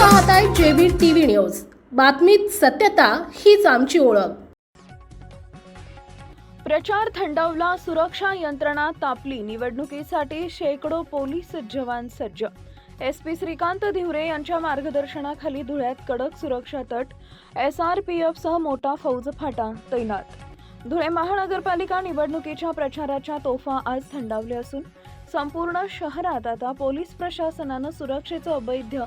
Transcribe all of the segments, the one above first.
पाहताय JB TV news. बातमीत सत्यता हीच आमची ओळख। प्रचार थंडावला, सुरक्षा यंत्रणा तापली। निवडणुकीसाठी शेकडो पोलीस जवान सज्ज। एसपी श्रीकांत धिवरे यांच्या मार्गदर्शनाखाली धुळ्यात कडक सुरक्षा तट, SRPF सह मोठा फौज फाटा तैनात। धुळे महानगरपालिका निवडणुकीच्या प्रचाराच्या तोफा आज थंडावल्या असून संपूर्ण शहरात आता पोलीस प्रशासनानं सुरक्षेचं अभेद्य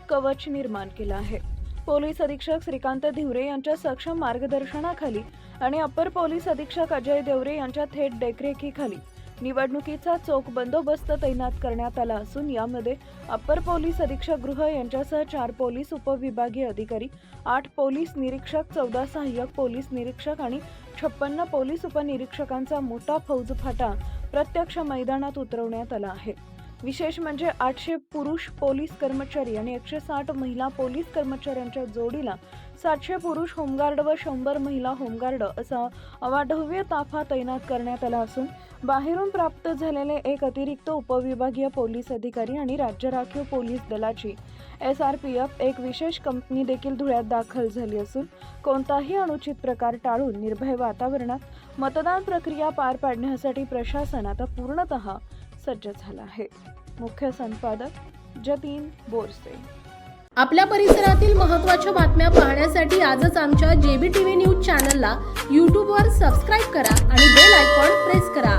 कवच निर्माण केलं आहे। पोलीस अधीक्षक श्रीकांत धिवरे यांच्या सक्षम मार्गदर्शनाखाली आणि अप्पर पोलीस अधीक्षक अजय देवरे यांच्या थेट देखरेखीखाली निवडणुकीचा चोख बंदोबस्त तैनात करण्यात आला असून यामध्ये अप्पर पोलीस अधीक्षक गृह यांच्यासह 4 पोलीस उपविभागीय अधिकारी, 8 पोलीस निरीक्षक, 14 सहाय्यक पोलीस निरीक्षक आणि 56 पोलीस उपनिरीक्षकांचा मोठा फौज फाटा प्रत्यक्ष मैदानात उतरवण्यात आला आहे। विशेष म्हणजे 800 पुरुष पोलीस कर्मचारी आणि 160 महिला पोलीस कर्मचाऱ्यांच्या जोडीला 700 पुरुष होमगार्ड व 100 महिला होमगार्ड असा अवाढव्य ताफा तैनात करण्यात आला असून बाहेरून प्राप्त झालेले एक अतिरिक्त उपविभागीय पोलीस अधिकारी आणि राज्य राखीव पोलीस दलाची SRPF एक विशेष कंपनी देखील धुळ्यात दाखल झाली असून कोणताही अनुचित प्रकार टाळून निर्भय वातावरणात मतदान प्रक्रिया पार पाडण्यासाठी प्रशासन आता पूर्णतः सज्ज झाला आहे। मुख्य संपादक जतीन बोरसे। आपल्या परिसरातील महत्त्वाच्या बातम्या पाहण्यासाठी आजच आमच्या जेबी टीव्ही न्यूज चॅनलला YouTube वर सबस्क्राइब करा आणि बेल आयकॉन प्रेस करा।